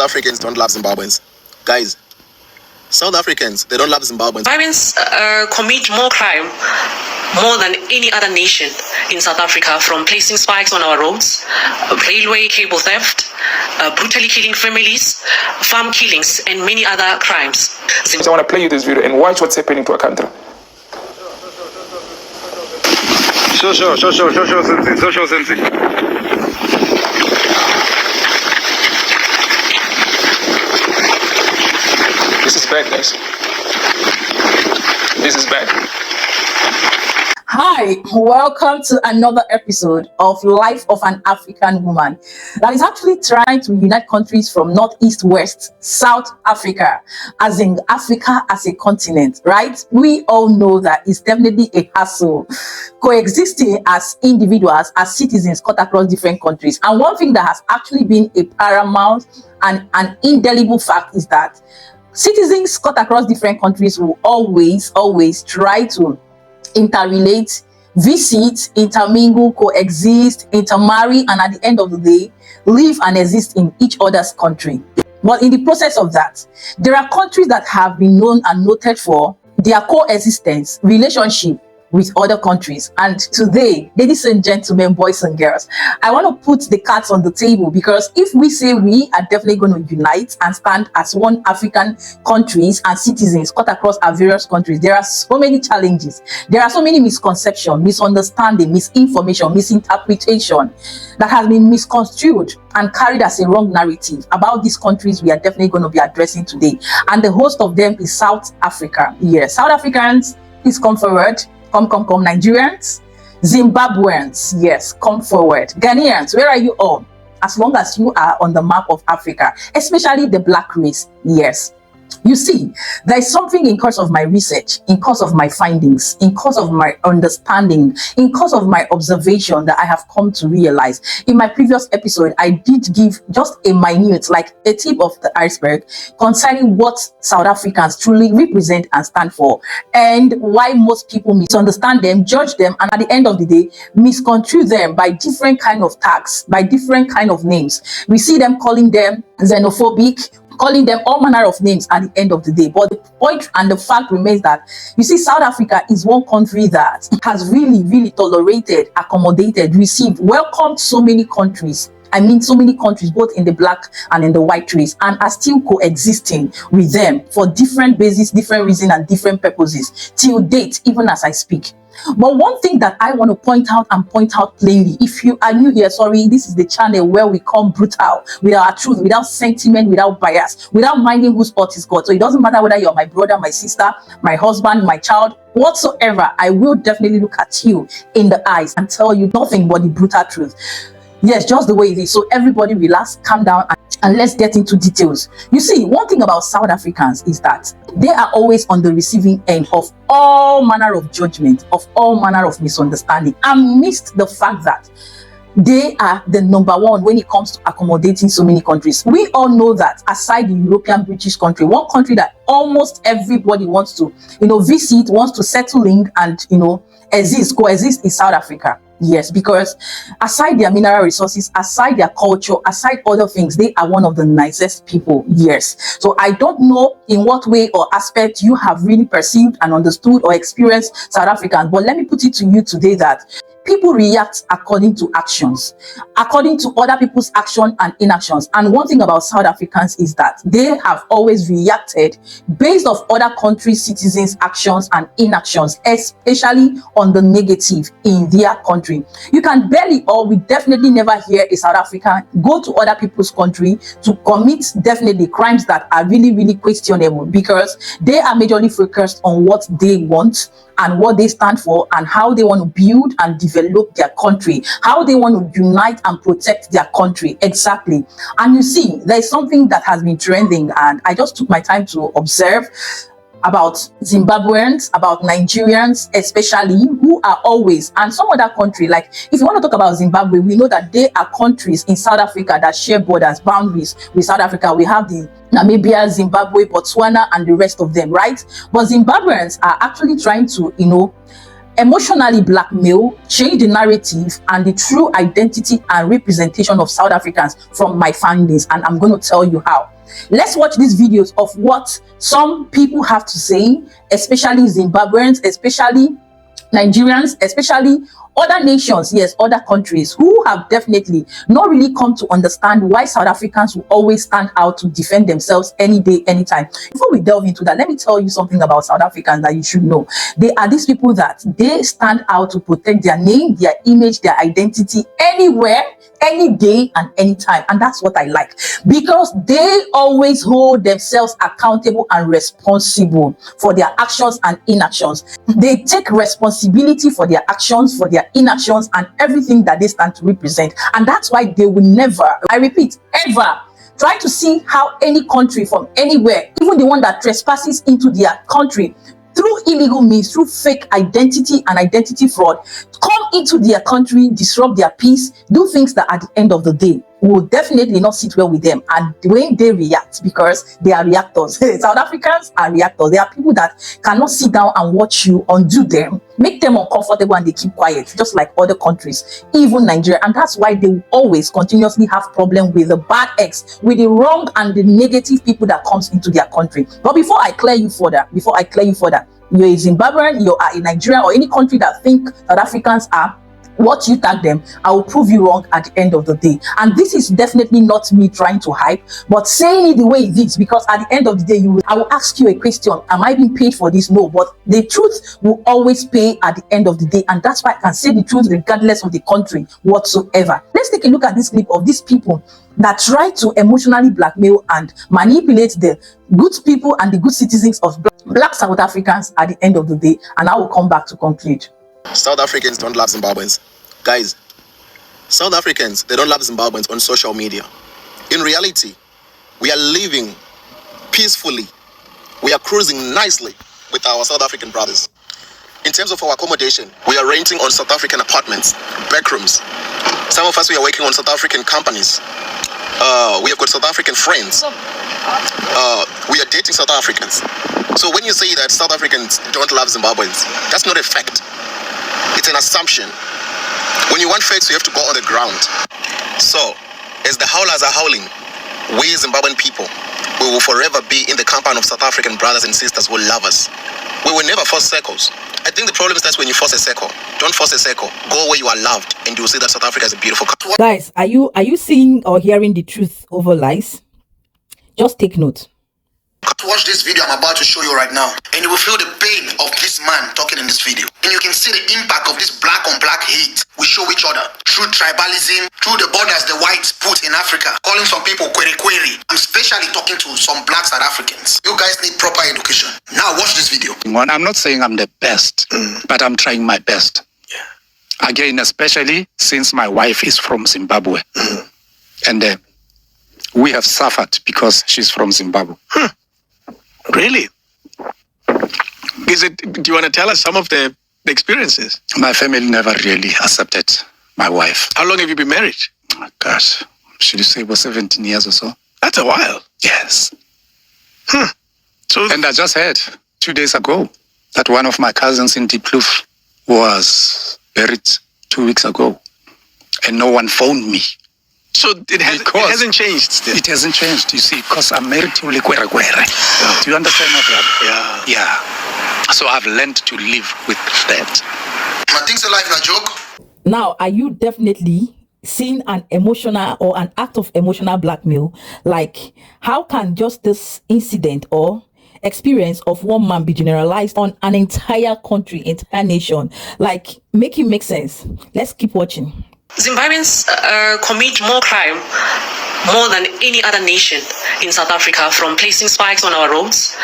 Africans don't love Zimbabweans. Guys, South Africans, they don't love Zimbabweans. Zimbabweans commit more crime, more than any other nation in South Africa, from placing spikes on our roads, railway cable theft, brutally killing families, farm killings, and many other crimes. So I want to play you this video and watch what's happening to a country. Show, Sensi. This is bad, guys. This is bad. Hi, welcome to another episode of Life of an African Woman that is actually trying to unite countries from North, East, West, South Africa, as in Africa as a continent, right? We all know that it's definitely a hassle coexisting as individuals, as citizens cut across different countries. And one thing that has actually been a paramount and an indelible fact is that citizens cut across different countries will always try to interrelate, visit, intermingle, coexist, intermarry, and at the end of the day, live and exist in each other's country. But in the process of that, there are countries that have been known and noted for their coexistence, relationship with other countries. And today, ladies and gentlemen, boys and girls, I want to put the cards on the table, because if we say we are definitely going to unite and stand as one African countries and citizens cut across our various countries, there are so many challenges. There are so many misconceptions, misunderstanding, misinformation, misinterpretation that has been misconstrued and carried as a wrong narrative about these countries we are definitely going to be addressing today. And the host of them is South Africa. Yes, South Africans, please come forward. Come, Nigerians, Zimbabweans, yes, come forward. Ghanaians, where are you all? As long as you are on the map of Africa, especially the black race, yes. You see, there is something in course of my research, in course of my findings, in course of my understanding, in course of my observation that I have come to realize. In my previous episode, I did give just a minute, like a tip of the iceberg, concerning what South Africans truly represent and stand for, and why most people misunderstand them, judge them, and at the end of the day, misconstrue them by different kind of tags, by different kind of names. We see them calling them xenophobic, calling them all manner of names at the end of the day. But the point and the fact remains that, you see, South Africa is one country that has really tolerated, accommodated, received, welcomed so many countries. I mean, so many countries, both in the black and in the white race, and are still coexisting with them for different bases, different reasons, and different purposes till date, even as I speak. But one thing that I want to point out plainly, if you are new here, sorry, this is the channel where we come brutal with our truth, without sentiment, without bias, without minding whose fault is God. So it doesn't matter whether you're my brother, my sister, my husband, my child, whatsoever, I will definitely look at you in the eyes and tell you nothing but the brutal truth. Yes, just the way it is. So everybody relax, calm down, and let's get into details. You see, one thing about South Africans is that they are always on the receiving end of all manner of judgment, of all manner of misunderstanding, amidst the fact that they are the number one when it comes to accommodating so many countries. We all know that aside the European British country, one country that almost everybody wants to, visit, wants to settle in and, coexist is South Africa. Yes, because aside their mineral resources, aside their culture, aside other things, they are one of the nicest people. Yes. So I don't know in what way or aspect you have really perceived and understood or experienced South Africans, but let me put it to you today that people react according to actions, according to other people's action and inactions. And one thing about South Africans is that they have always reacted based off other countries' citizens' actions and inactions, especially on the negative in their country. You can barely, or we definitely never hear a South African go to other people's country to commit definitely crimes that are really questionable, because they are majorly focused on what they want and what they stand for and how they want to build and develop their country, how they want to unite and protect their country. Exactly. And you see, there's something that has been trending, and I just took my time to observe about Zimbabweans, about Nigerians, especially, who are always, and some other country, like if you want to talk about Zimbabwe, we know that there are countries in South Africa that share borders, boundaries with South Africa. We have the Namibia, Zimbabwe, Botswana, and the rest of them, right? But Zimbabweans are actually trying to, emotionally blackmail, change the narrative and the true identity and representation of South Africans from my findings, and I'm going to tell you how. Let's watch these videos of what some people have to say, especially Zimbabweans, especially Nigerians, especially other nations, yes, other countries who have definitely not really come to understand why South Africans will always stand out to defend themselves any day, anytime. Before we delve into that, let me tell you something about South Africans that you should know. They are these people that they stand out to protect their name, their image, their identity anywhere, any day and anytime. And that's what I like, because they always hold themselves accountable and responsible for their actions and inactions. They take responsibility for their actions, for their inactions, and everything that they stand to represent. And that's why they will never, I repeat, ever try to see how any country from anywhere, even the one that trespasses into their country through illegal means, through fake identity and identity fraud, come into their country, disrupt their peace, do things that at the end of the day will definitely not sit well with them. And when they react, because they are reactors, South Africans are reactors. They are people that cannot sit down and watch you undo them, make them uncomfortable, and they keep quiet, just like other countries, even Nigeria. And that's why they will always continuously have problem with the bad eggs, with the wrong and the negative people that comes into their country. But before I clear you further, you're a Zimbabwean, you are a Nigerian, or any country that think South Africans are what you tag them, I will prove you wrong at the end of the day. And this is definitely not me trying to hype, but saying it the way it is, because at the end of the day, I will ask you a question. Am I being paid for this? No, but the truth will always pay at the end of the day. And that's why I can say the truth regardless of the country whatsoever. Let's take a look at this clip of these people that try to emotionally blackmail and manipulate the good people and the good citizens of black South Africans at the end of the day. And I will come back to conclude. South Africans don't love Zimbabweans. Guys, South Africans, they don't love Zimbabweans on social media. In reality, we are living peacefully. We are cruising nicely with our South African brothers. In terms of our accommodation, we are renting on South African apartments, backrooms. Some of us, we are working on South African companies. We have got South African friends. We are dating South Africans. So when you say that South Africans don't love Zimbabweans, that's not a fact. It's an assumption. When you want facts, you have to go on the ground. So, as the howlers are howling, we Zimbabwean people, we will forever be in the compound of South African brothers and sisters who love us. We will never force circles. I think the problem is that when you force a circle, don't force a circle. Go where you are loved, and you'll see that South Africa is a beautiful country. Guys, are you seeing or hearing the truth over lies? Just take note. Watch this video I'm about to show you right now, and you will feel the pain of this man talking in this video, and you can see the impact of this black on black hate we show each other through tribalism, through the borders the whites put in Africa, calling some people query. I'm especially talking to some black South Africans. You guys need proper education. Now watch this video. I'm not saying I'm the best, but I'm trying my best. Yeah. Again, especially since my wife is from Zimbabwe, and we have suffered because she's from Zimbabwe. Really? Do you want to tell us some of the experiences? My family never really accepted my wife. How long have you been married? Oh, gosh, should you say it was 17 years or so? That's a while. Yes. So, and I just heard 2 days ago that one of my cousins in Diepkloof was buried 2 weeks ago, and no one phoned me. So it hasn't changed still? It hasn't changed, you see, because I'm married to Lekwere. Do you understand my brother? Yeah. So I've learned to live with that. I think life is a joke. Now, are you definitely seeing an emotional or an act of emotional blackmail? Like, how can just this incident or experience of one man be generalized on an entire country, entire nation? Like, make it make sense. Let's keep watching. Zimbabweans commit more crime more than any other nation in South Africa, from placing spikes on our roads,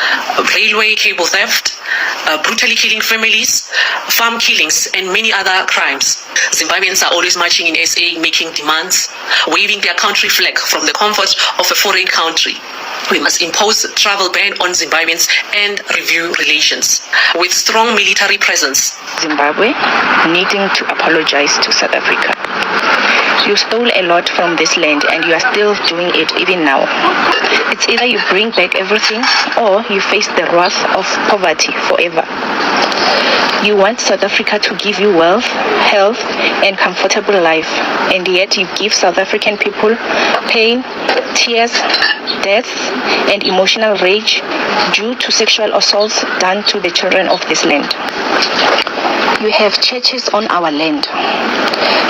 railway cable theft, brutally killing families, farm killings, and many other crimes. Zimbabweans are always marching in SA, making demands, waving their country flag from the comfort of a foreign country. We must impose a travel ban on Zimbabweans and review relations with strong military presence. Zimbabwe needing to apologize to South Africa. You stole a lot from this land and you are still doing it even now. It's either you bring back everything or you face the wrath of poverty forever. You want South Africa to give you wealth, health, and comfortable life, and yet you give South African people pain, tears, death, and emotional rage due to sexual assaults done to the children of this land. You have churches on our land.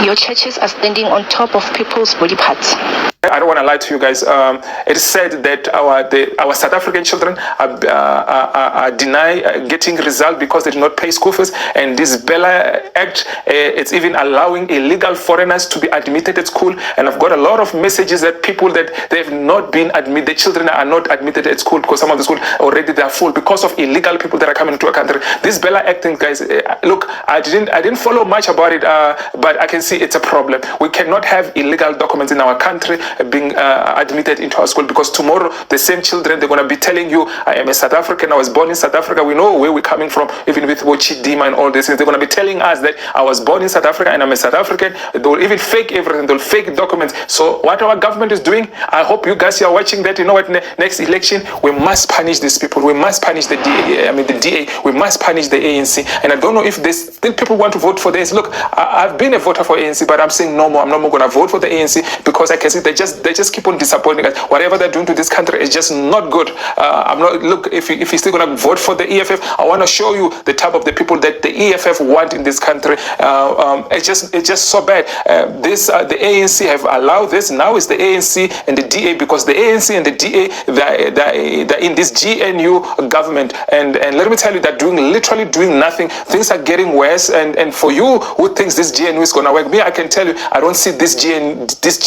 Your churches are standing on top of people's body parts. I don't want to lie to you guys. It is said that our South African children are denied getting results because they do not pay school fees. And this Bella Act, it's even allowing illegal foreigners to be admitted at school. And I've got a lot of messages that people that they have not been admitted, the children are not admitted at school because some of the schools already they are full because of illegal people that are coming into a country. This Bella Act thing, guys, look, I didn't follow much about it, but I can see it's a problem. We cannot have illegal documents in our country being admitted into our school, because tomorrow the same children, they're going to be telling you, I am a South African, I was born in South Africa, we know where we're coming from, even with H8TE and all these things. They're going to be telling us that I was born in South Africa and I'm a South African. They'll even fake everything, they'll fake documents. So what our government is doing, I hope you guys are watching that. You know what, next election, we must punish these people. We must punish the DA, we must punish the ANC. And I don't know if there's still people want to vote for this. Look, I've been a voter for ANC, but I'm saying no more. I'm not more going to vote for the ANC because I can see they just keep on disappointing us. Whatever they're doing to this country is just not good. I'm not. Look, if you're still going to vote for the EFF, I want to show you the type of the people that the EFF want in this country. It's just so bad. The ANC have allowed this. Now it's the ANC and the DA, because the ANC and the DA they're in this GNU government, and let me tell you, they're literally doing nothing. Things are getting worse, and for you who thinks this GNU is going to work, me, I can tell you, I don't see this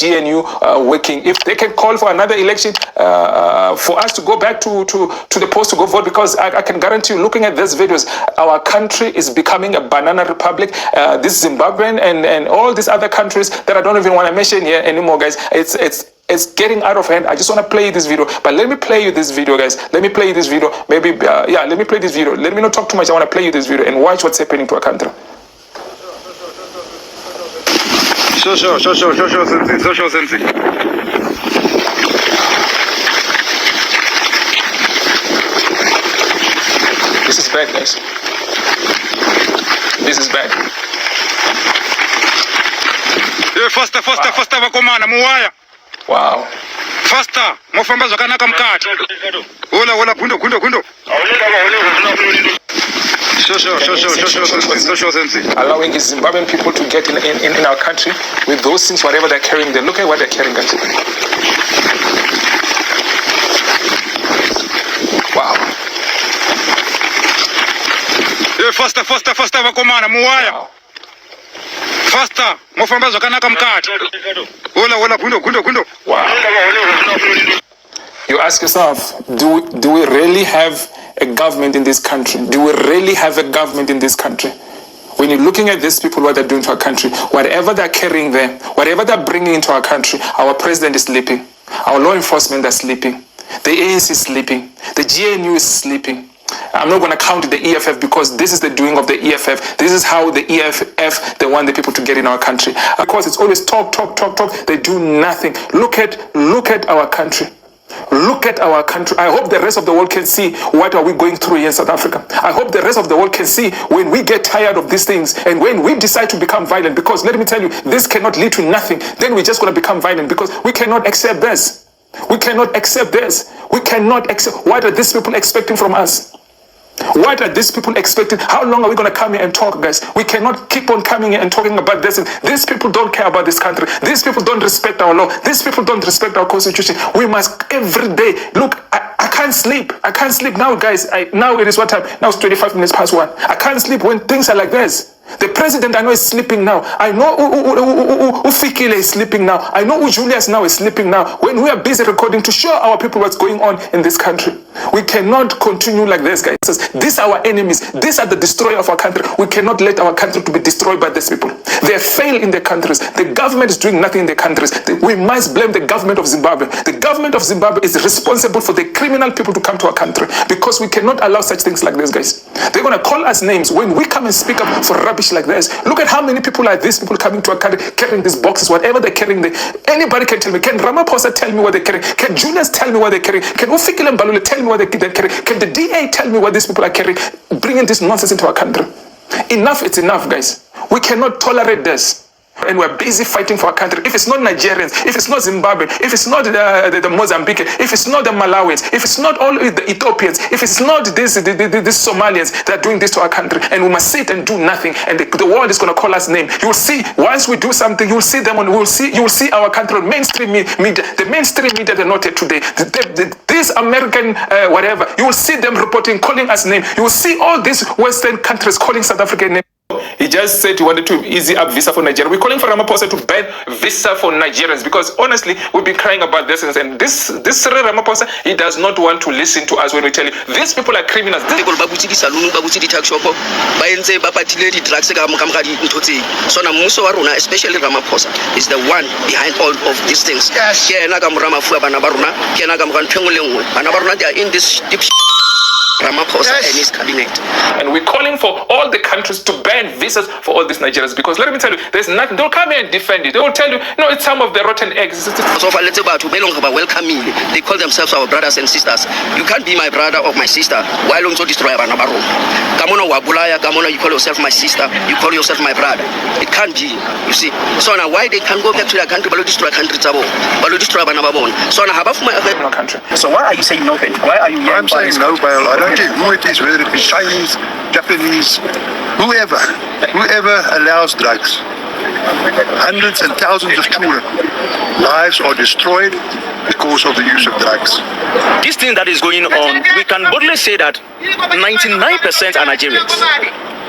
GNU working. If they can call for another election for us to go back to the post to go vote, because I can guarantee you, looking at these videos, our country is becoming a banana republic. This Zimbabwean and all these other countries that I don't even want to mention here anymore, guys. It's getting out of hand. I just want to play this video, but let me play you this video, guys. Let me play this video. Maybe let me play this video. Let me not talk too much. I want to play you this video and watch what's happening to our country. Show, Sensi. This is bad, guys. This is bad. Faster, vakomana, muwaya. Wow. Faster, mofamba zvakanaka mukati. Hola, gundo. Show, Sensi. Allowing the Zimbabwean people to get in our country with those things, whatever they're carrying. They look at what they're carrying, guys. Wow. Faster, vakomana, muwaya. Wow. Faster, mofamba zvakanaka mukati. Hola, gundo. Wow. You ask yourself, do we really have a government in this country? Do we really have a government in this country? When you're looking at these people, what they're doing to our country, whatever they're carrying there, whatever they're bringing into our country, our president is sleeping. Our law enforcement are sleeping. The ANC is sleeping. The GNU is sleeping. I'm not going to count the EFF, because this is the doing of the EFF. This is how the EFF, they want the people to get in our country. Because it's always talk. They do nothing. Look at our country. Look at our country. I hope the rest of the world can see what are we going through here in South Africa. I hope the rest of the world can see when we get tired of these things and when we decide to become violent. Because let me tell you, this cannot lead to nothing. Then we're just going to become violent, because we cannot accept this. We cannot accept this. We cannot accept. What are these people expecting from us? What are these people expecting? How long are we going to come here and talk, guys? We cannot keep on coming here and talking about this. These people don't care about this country. These people don't respect our law. These people don't respect our constitution. We must every day. Look, I can't sleep. I can't sleep now, guys. Now it is what time? Now it's 25 minutes past 1. I can't sleep when things are like this. The president, I know, is sleeping now. I know Fikile is sleeping now. I know Julius now is sleeping now. When we are busy recording to show our people what's going on in this country, we cannot continue like this, guys. These are our enemies. These are the destroyer of our country. We cannot let our country to be destroyed by these people. They fail in their countries. The government is doing nothing in their countries. We must blame the government of Zimbabwe. The government of Zimbabwe is responsible for the criminal people to come to our country, because we cannot allow such things like this, guys. They're going to call us names when we come and speak up for rubbish like this. Look at how many people like these people coming to a country carrying these boxes, whatever they're carrying. Anybody can tell me. Can Ramaphosa tell me what they're carrying? Can Julius tell me what they're carrying? Can Ufikile Mbalule tell me what they're carrying? Can the DA tell me what these people are carrying? Bringing this nonsense into our country. Enough, it's enough, guys. We cannot tolerate this. And we're busy fighting for our country. If it's not Nigerians, if it's not Zimbabwe, if it's not the Mozambique, if it's not the Malawians, if it's not all the Ethiopians, if it's not these Somalians that are doing this to our country, and we must sit and do nothing, and the world is going to call us name. You will see, once we do something, you will see them, and you will see our country on mainstream media. The mainstream media, they're not here today. This American whatever, you will see them reporting, calling us name. You will see all these Western countries calling South Africa name. He just said he wanted to easy up visa for Nigeria. We're calling for Ramaphosa to ban visa for Nigerians because honestly, we've been crying about this, and this Ramaphosa, he does not want to listen to us when we tell you these people are criminals. People babuti salon, babuti tax shop, bayenze bapatile di drugs ka mukamkadi ntotsi. So na muso wa rona, especially Ramaphosa, is the one behind all of these things. Yes. Ke na ka mramafu bana ba rona, ke na ka mkanthengolengwe. Bana ba rona they are in this deep Ramaphosa and his cabinet. And we're calling for all the countries to ban visas for all these Nigerians because let me tell you, there's nothing. They'll come here and defend it. They will tell you, no, it's some of the rotten eggs. So they call themselves our brothers and sisters. You can't be my brother or my sister while you destroy Banabaro. Kamona Wabulaya, Kamona, you call yourself my sister, you call yourself my brother. It can't be, you see. So now why they can go back to their country, but destroy country Tabo, but destroy Banababon. So now half my no country. So why are you saying no bail? Why are you I'm saying no bail. I don't care who it is, whether it be Chinese, Japanese, whoever allows drugs. Hundreds and thousands of children lives are destroyed because of the use of drugs. This thing that is going on, we can boldly say that 99% are Nigerians.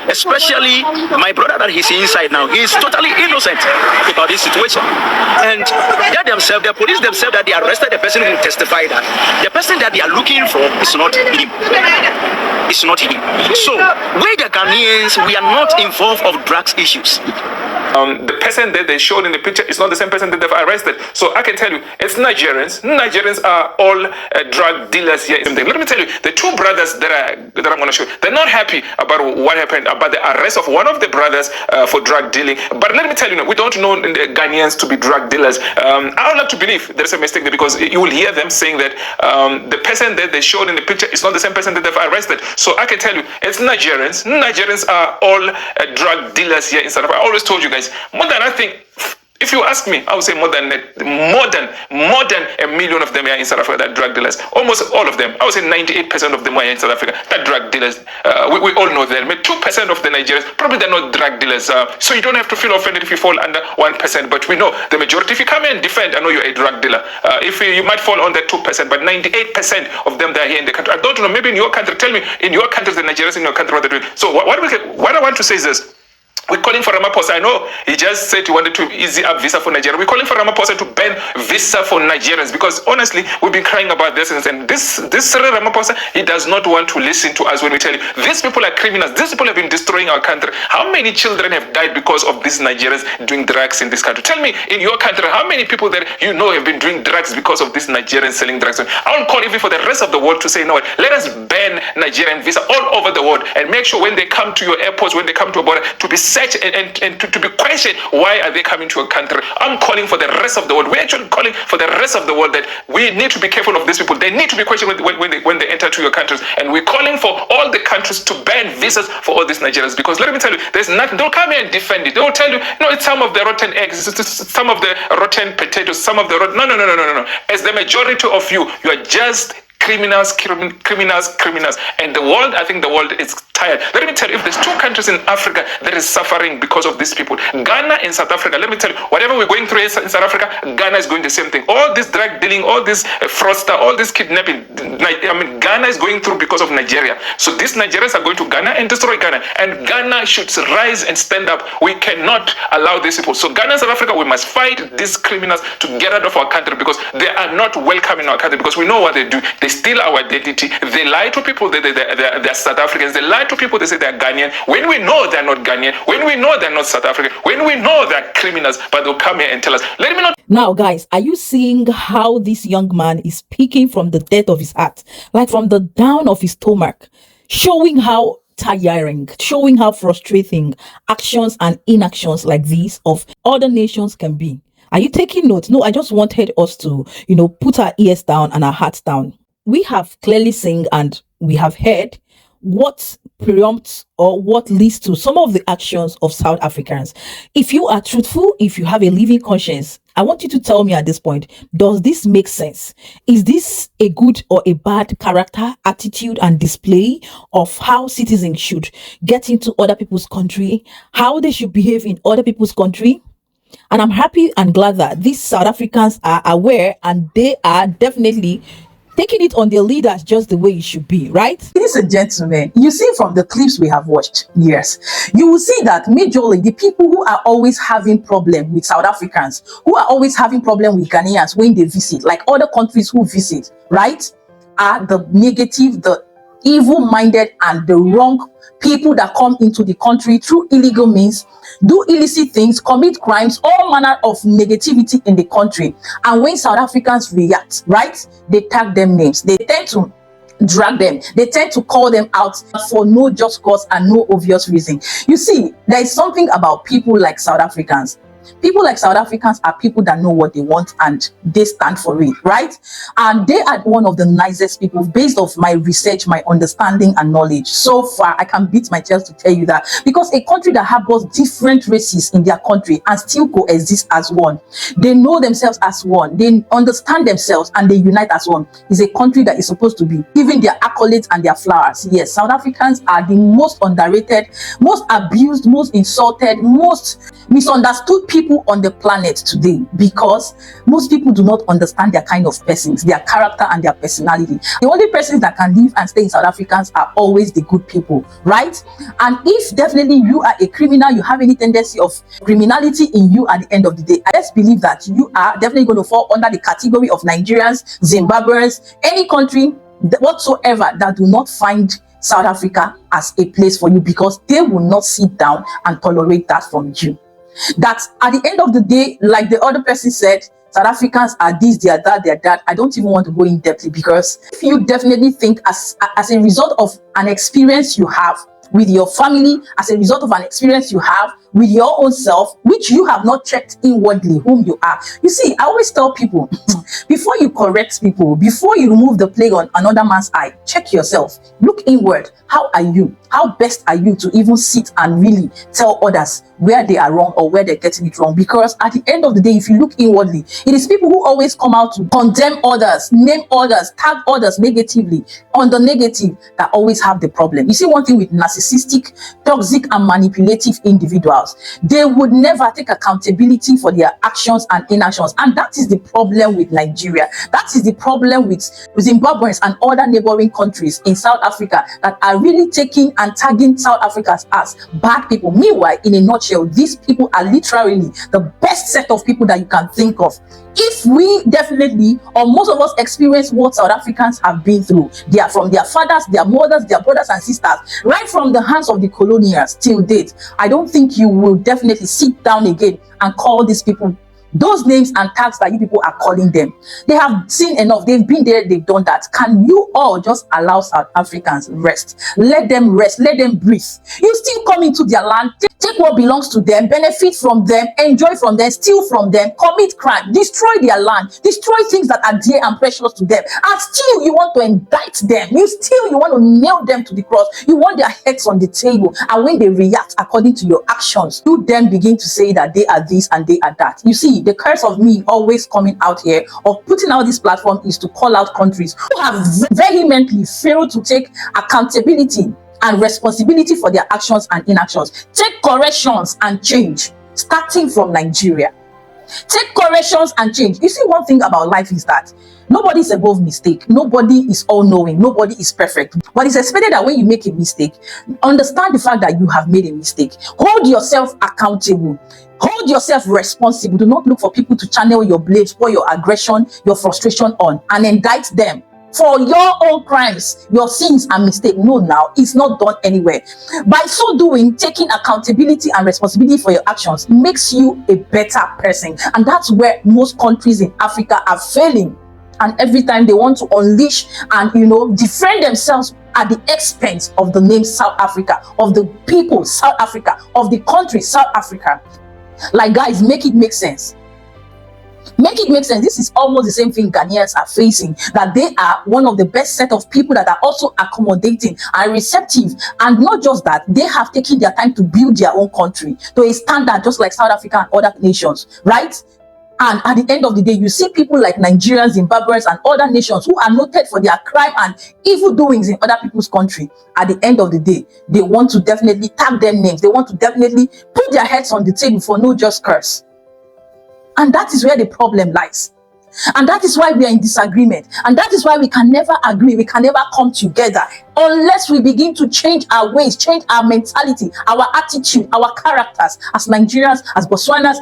Especially my brother that he's inside now, he is totally innocent about this situation. And they themselves, the police themselves, that they arrested the person who testified that the person that they are looking for is not him. It's not him. So we the Ghanaians, we are not involved of drugs issues. The person that they showed in the picture is not the same person that they've arrested. So I can tell you, it's Nigerians. Nigerians are all drug dealers here. Let me tell you, the two brothers that I'm going to show you, they're not happy about what happened, about the arrest of one of the brothers for drug dealing. But let me tell you, we don't know the Ghanaians to be drug dealers. I would like to believe there's a mistake there because you will hear them saying that the person that they showed in the picture is not the same person that they've arrested. So I can tell you, it's Nigerians. Nigerians are all drug dealers here in South Africa. I always told you guys, more than I think, if you ask me, I would say more than 1 million of them are in South Africa that drug dealers. Almost all of them. I would say 98% of them are in South Africa that drug dealers. We all know that. But 2% of the Nigerians, probably they're not drug dealers. So you don't have to feel offended if you fall under 1%. But we know the majority. If you come here and defend, I know you're a drug dealer. If you might fall on that 2%, but 98% of them that are here in the country. I don't know. Maybe in your country, tell me in your country, the Nigerians in your country what they're doing. So what I want to say is this. We're calling for Ramaphosa. I know he just said he wanted to easy up visa for Nigeria. We're calling for Ramaphosa to ban visa for Nigerians because honestly, we've been crying about this and this Ramaphosa, he does not want to listen to us when we tell you these people are criminals. These people have been destroying our country. How many children have died because of these Nigerians doing drugs in this country? Tell me, in your country, how many people that you know have been doing drugs because of these Nigerians selling drugs? I will call even for the rest of the world to say, no, let us ban Nigerian visa all over the world and make sure when they come to your airports, when they come to a border, to be searched and to be questioned, why are they coming to a country? I'm calling for the rest of the world. We're actually calling for the rest of the world that we need to be careful of these people. They need to be questioned when they enter to your countries. And we're calling for all the countries to ban visas for all these Nigerians because let me tell you, there's nothing. They'll come here and defend it. They will tell you, no, it's some of the rotten eggs, it's some of the rotten potatoes, some of the rotten... No. As the majority of you are just criminals. And the world, I think the world is tired. Let me tell you, if there's two countries in Africa that is suffering because of these people, Ghana and South Africa, let me tell you, whatever we're going through in South Africa, Ghana is going the same thing. All this drug dealing, all this fraudster, all this kidnapping, Ghana is going through because of Nigeria. So these Nigerians are going to Ghana and destroy Ghana. And Ghana should rise and stand up. We cannot allow these people. So Ghana and South Africa, we must fight these criminals to get out of our country because they are not welcome in our country because we know what they do. They steal our identity. They lie to people. They're South Africans. They lie to people. They say they're Ghanaian. When we know they're not Ghanaian. When we know they're not South African. When we know they're criminals. But they'll come here and tell us. Let me not. Now, guys, are you seeing how this young man is speaking from the depth of his heart? Like from the down of his stomach. Showing how tiring, showing how frustrating actions and inactions like these of other nations can be. Are you taking notes? No, I just wanted us to, put our ears down and our hearts down. We have clearly seen and we have heard what prompts or what leads to some of the actions of South Africans. If you are truthful, if you have a living conscience, I want you to tell me at this point, does this make sense? Is this a good or a bad character, attitude, and display of how citizens should get into other people's country, how they should behave in other people's country? And I'm happy and glad that these South Africans are aware and they are definitely taking it on their leaders just the way it should be, right? Ladies and gentlemen, you see from the clips we have watched, yes, you will see that majorly the people who are always having problem with South Africans, who are always having problem with Ghanaians when they visit, like other countries who visit, right, are the negative, the evil-minded and the wrong people that come into the country through illegal means, do illicit things, commit crimes, all manner of negativity in the country. And when South Africans react, right, they tag them names. They tend to drag them. They tend to call them out for no just cause and no obvious reason. You see, there is something about people like South Africans. People like South Africans are people that know what they want and they stand for it, right? And they are one of the nicest people based off my research, my understanding and knowledge. So far, I can beat my chest to tell you that, because a country that harbors different races in their country and still coexist as one, they know themselves as one, they understand themselves and they unite as one, is a country that is supposed to be giving their accolades and their flowers. Yes, South Africans are the most underrated, most abused, most insulted, most misunderstood people on the planet today, because most people do not understand their kind of persons, their character and their personality. The only persons that can live and stay in South Africans are always the good people, right? And if definitely you are a criminal, you have any tendency of criminality in you at the end of the day, I just believe that you are definitely going to fall under the category of Nigerians, Zimbabweans, any country whatsoever that do not find South Africa as a place for you, because they will not sit down and tolerate that from you. That at the end of the day, like the other person said, South Africans are this, they are that, they are that. I don't even want to go in depth, because if you definitely think as a result of an experience you have with your family, as a result of an experience you have with your own self, which you have not checked inwardly whom you are. You see, I always tell people, before you correct people, before you remove the plague on another man's eye, check yourself. Look inward. How are you? How best are you to even sit and really tell others where they are wrong or where they're getting it wrong? Because at the end of the day, if you look inwardly, it is people who always come out to condemn others, name others, tag others negatively on the negative that always have the problem. You see, one thing with narcissistic, toxic and manipulative individuals, they would never take accountability for their actions and inactions. And that is the problem with Nigeria. That is the problem with Zimbabweans and other neighboring countries in South Africa that are really taking and tagging South Africans as bad people. Meanwhile, in a nutshell, these people are literally the best set of people that you can think of. If we definitely, or most of us, experience what South Africans have been through, they are from their fathers, their mothers, their brothers and sisters, right from the hands of the colonials till date, I don't think you will definitely sit down again and call these people those names and tags that you people are calling them. They have seen enough. They've been there. They've done that. Can you all just allow South Africans rest? Let them rest. Let them breathe. You still come into their land, take what belongs to them, benefit from them, enjoy from them, steal from them, commit crime, destroy their land, destroy things that are dear and precious to them, and still you want to indict them. You want to nail them to the cross. You want their heads on the table, and when they react according to your actions, you then begin to say that they are this and they are that. You see, the curse of me always coming out here or putting out this platform is to call out countries who have vehemently failed to take accountability and responsibility for their actions and inactions. Take corrections and change, starting from Nigeria. Take corrections and change. You see, one thing about life is that nobody is above mistake. Nobody is all-knowing. Nobody is perfect. But it's expected that when you make a mistake, understand the fact that you have made a mistake. Hold yourself accountable. Hold yourself responsible. Do not look for people to channel your blame, pour your aggression, your frustration on, and indict them for your own crimes, your sins and mistakes. No, now it's not done anywhere. By so doing, taking accountability and responsibility for your actions makes you a better person. And that's where most countries in Africa are failing. And every time they want to unleash and defend themselves at the expense of the name South Africa, of the people South Africa, of the country South Africa. Like, guys, make it make sense. Make it make sense. This is almost the same thing Ghanaians are facing, that they are one of the best set of people that are also accommodating and receptive. And not just that, they have taken their time to build their own country to a standard just like South Africa and other nations, right? And at the end of the day, you see people like Nigerians, Zimbabweans, and other nations who are noted for their crime and evil doings in other people's country. At the end of the day, they want to definitely tag their names. They want to definitely put their heads on the table for no just curse. And that is where the problem lies. And that is why we are in disagreement. And that is why we can never agree. We can never come together unless we begin to change our ways, change our mentality, our attitude, our characters as Nigerians, as Botswanas,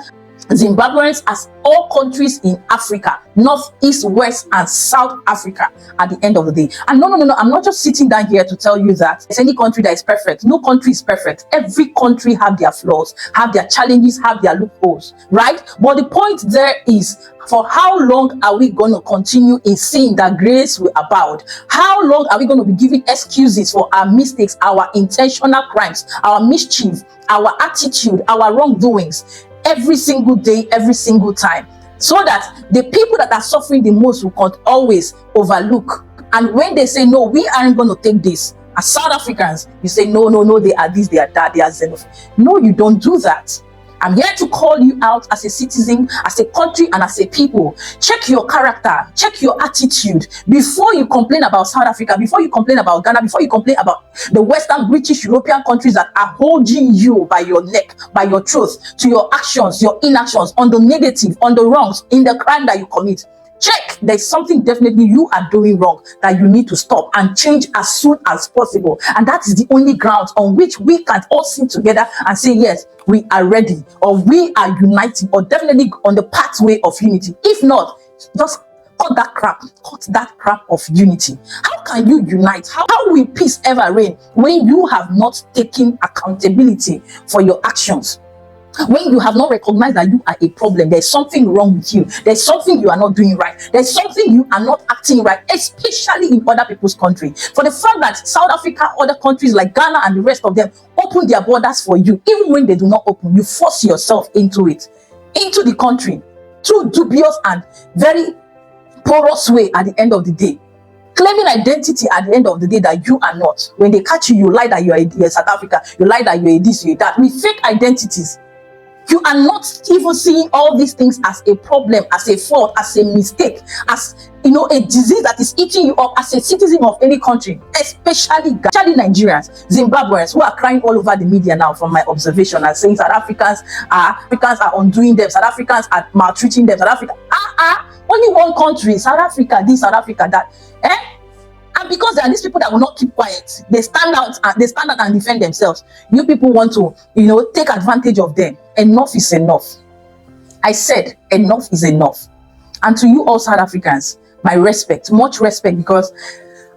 Zimbabweans, as all countries in Africa, North, East, West, and South Africa at the end of the day. And no, I'm not just sitting down here to tell you that it's any country that is perfect. No country is perfect. Every country have their flaws, have their challenges, have their loopholes, right? But the point there is, for how long are we going to continue in seeing that grace will abound? How long are we going to be giving excuses for our mistakes, our intentional crimes, our mischief, our attitude, our wrongdoings, every single day, every single time, so that the people that are suffering the most will not always overlook? And when they say, no, we aren't going to take this, as South Africans, you say, no, they are this, they are that, they are xenophobic. No, you don't do that. I'm here to call you out as a citizen, as a country, and as a people. Check your character, check your attitude before you complain about South Africa, before you complain about Ghana, before you complain about the Western, British, European countries that are holding you by your neck, by your throat, to your actions, your inactions, on the negative, on the wrongs, in the crime that you commit. Check, there's something definitely you are doing wrong that you need to stop and change as soon as possible. And that is the only ground on which we can all sit together and say, yes, we are ready, or we are united, or definitely on the pathway of unity. If not, just cut that crap of unity. How can you unite? How will peace ever reign when you have not taken accountability for your actions? When you have not recognized that you are a problem, there's something wrong with you, there's something you are not doing right, there's something you are not acting right, especially in other people's country. For the fact that South Africa, other countries like Ghana and the rest of them open their borders for you, even when they do not open, you force yourself into it, into the country, through dubious and very porous way at the end of the day. Claiming identity at the end of the day that you are not. When they catch you, you lie that you are a South Africa, you lie that you are this, you are that, with fake identities. You are not even seeing all these things as a problem, as a fault, as a mistake, as, you know, a disease that is eating you up as a citizen of any country, especially Nigerians, Zimbabweans, who are crying all over the media now from my observation and saying South Africans are undoing them, South Africans are maltreating them, South Africa, only one country, South Africa, this, South Africa, that, And because there are these people that will not keep quiet, they stand out and defend themselves. You people want to, you know, take advantage of them. Enough is enough. I said enough is enough. And to you all South Africans, my respect, much respect, because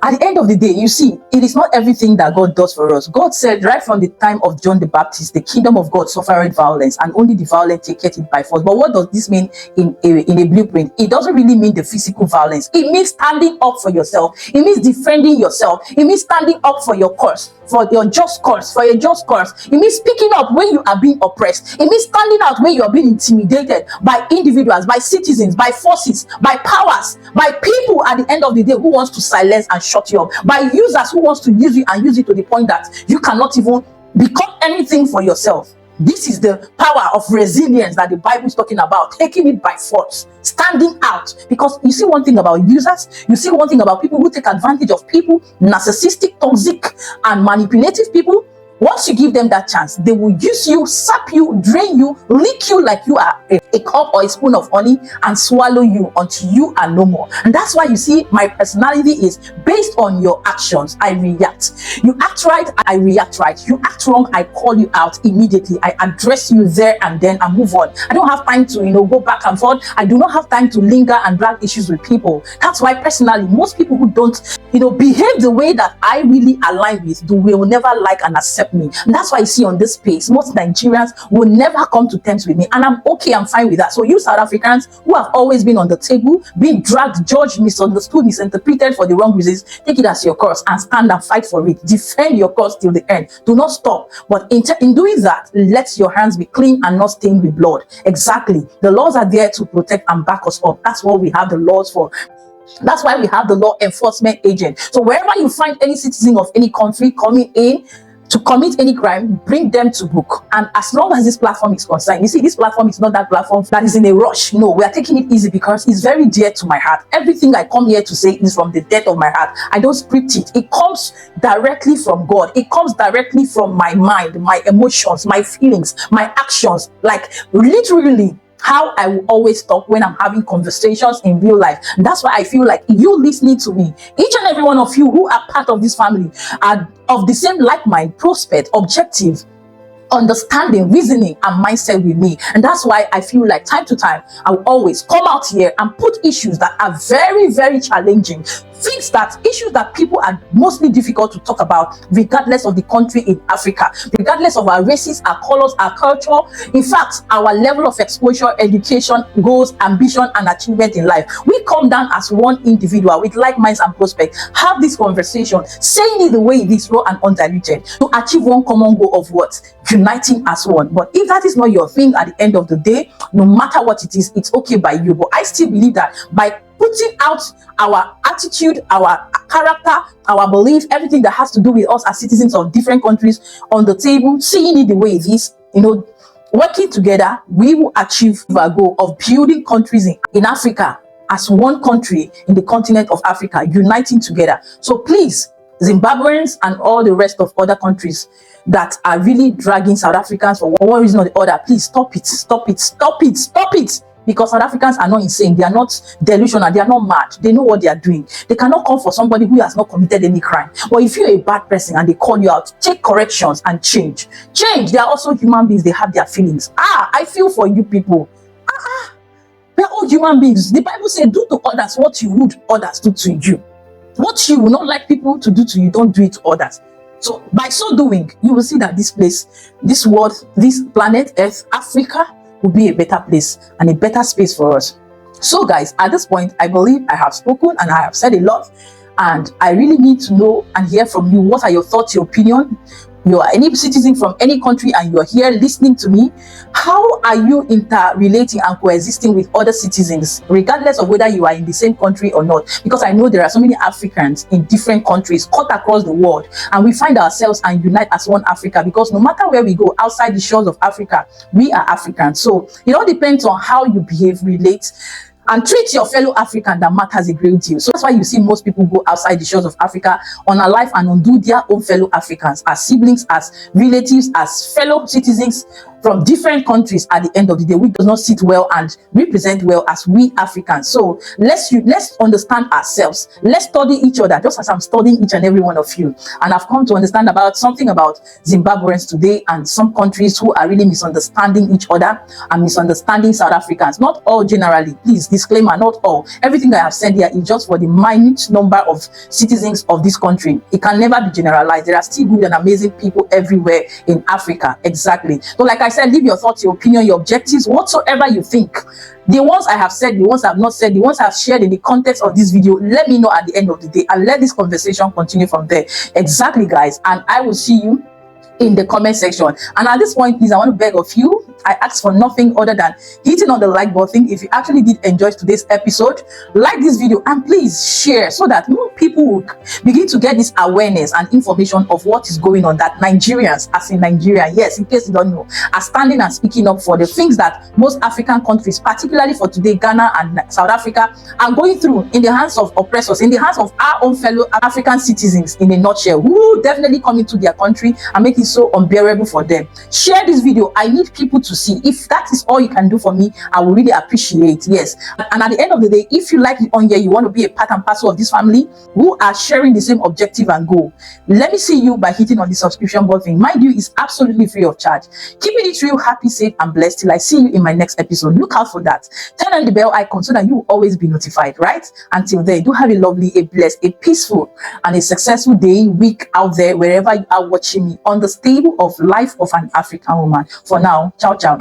at the end of the day, you see, it is not everything that God does for us. God said right from the time of John the Baptist, the kingdom of God suffered violence, and only the violent take it by force. But what does this mean in a blueprint? It doesn't really mean the physical violence. It means standing up for yourself. It means defending yourself. It means standing up for your cause, for your just cause, for your just cause. It means speaking up when you are being oppressed. It means standing out when you are being intimidated by individuals, by citizens, by forces, by powers, by people at the end of the day who wants to silence and shut you up, by users who wants to use you and use it to the point that you cannot even become anything for yourself. This is the power of resilience that the Bible is talking about, taking it by force, standing out. Because you see one thing about users, you see one thing about people who take advantage of people, narcissistic, toxic, and manipulative people. Once you give them that chance, they will use you, sap you, drain you, lick you like you are a cup or a spoon of honey, and swallow you until you are no more. And that's why you see my personality is based on your actions. I react. You act right, I react right. You act wrong, I call you out immediately. I address you there and then and move on. I don't have time to, go back and forth. I do not have time to linger and drag issues with people. That's why personally, most people who don't, behave the way that I really align with, they will never like and accept me. And that's why you see on this space, most Nigerians will never come to terms with me. And I'm okay, I'm fine with that. So you South Africans who have always been on the table, being dragged, judged, misunderstood, misinterpreted for the wrong reasons, take it as your cause and stand and fight for it. Defend your cause till the end. Do not stop. But in doing that, let your hands be clean and not stained with blood. Exactly. The laws are there to protect and back us up. That's what we have the laws for. That's why we have the law enforcement agent. So wherever you find any citizen of any country coming in to commit any crime, bring them to book. And as long as this platform is concerned, you see, this platform is not that platform that is in a rush. No, we are taking it easy because it's very dear to my heart. Everything I come here to say is from the depth of my heart. I don't script it. It comes directly from God. It comes directly from my mind, my emotions, my feelings, my actions. Like literally how I will always talk when I'm having conversations in real life. And that's why I feel like you listening to me, each and every one of you who are part of this family are of the same like mind, prospect, objective, understanding, reasoning, and mindset with me. And that's why I feel like time to time I will always come out here and put issues that are very, very challenging, issues that people are mostly difficult to talk about, regardless of the country in Africa, regardless of our races, our colors, our culture, in fact our level of exposure, education, goals, ambition, and achievement in life. We come down as one individual with like minds and prospects, have this conversation, saying it the way it is, raw and undiluted, to achieve one common goal of what? Uniting as one. But if that is not your thing at the end of the day, no matter what it is, it's okay by you. But I still believe that by putting out our attitude, our character, our belief, everything that has to do with us as citizens of different countries on the table, seeing it the way it is, working together, we will achieve our goal of building countries in Africa as one country in the continent of Africa, uniting together. So please, Zimbabweans and all the rest of other countries that are really dragging South Africans for one reason or the other, please stop it, stop it, stop it, stop it. Because South Africans are not insane, they are not delusional, they are not mad, they know what they are doing. They cannot come for somebody who has not committed any crime. But if you're a bad person and they call you out, take corrections and change. They are also human beings, they have their feelings. I feel for you people. We are all human beings. The Bible says, do to others what you would others do to you. What you will not like people to do to you, don't do it to others. So by so doing, you will see that this place, this world, this planet Earth, Africa, will be a better place and a better space for us. So guys, at this point, I believe I have spoken and I have said a lot, and I really need to know and hear from you. What are your thoughts, your opinion? You are any citizen from any country and you are here listening to me. How are you interrelating and coexisting with other citizens, regardless of whether you are in the same country or not? Because I know there are so many Africans in different countries cut across the world, and we find ourselves and unite as one Africa, because no matter where we go outside the shores of Africa, we are Africans. So it all depends on how you behave, relate, and treat your fellow African. That matters a great deal. So that's why you see most people go outside the shores of Africa on a life and undo their own fellow Africans as siblings, as relatives, as fellow citizens from different countries at the end of the day, which does not sit well and represent well as we Africans. So let's understand ourselves. Let's study each other, just as I'm studying each and every one of you. And I've come to understand something about Zimbabweans today and some countries who are really misunderstanding each other and misunderstanding South Africans. Not all generally, please, disclaimer, not all. Everything I have said here is just for the minute number of citizens of this country. It can never be generalized. There are still good and amazing people everywhere in Africa. Exactly. So like I said, leave your thoughts, your opinion, your objectives, whatsoever you think. The ones I have said, the ones I have not said, the ones I have shared in the context of this video, let me know at the end of the day, and let this conversation continue from there. Exactly, guys. And I will see you in the comment section. And at this point, please, I want to beg of you, I ask for nothing other than hitting on the like button. If you actually did enjoy today's episode, like this video and please share, so that more people will begin to get this awareness and information of what is going on, that Nigerians, as in Nigeria, yes, in case you don't know, are standing and speaking up for the things that most African countries, particularly for today, Ghana and South Africa, are going through in the hands of oppressors, in the hands of our own fellow African citizens, in a nutshell, who definitely come into their country and make it is so unbearable for them. Share this video. I need people to see. If that is all you can do for me, I will really appreciate. Yes. And at the end of the day, if you like it on here, you want to be a part and parcel of this family who are sharing the same objective and goal, let me see you by hitting on the subscription button. Mind you, is absolutely free of charge. Keeping it real, happy, safe, and blessed till I see you in my next episode. Look out for that. Turn on the bell icon so that you will always be notified, right? Until then, do have a lovely, a blessed, a peaceful, and a successful day, week out there, wherever you are watching me on the stable of life of an African woman. For now, ciao, ciao.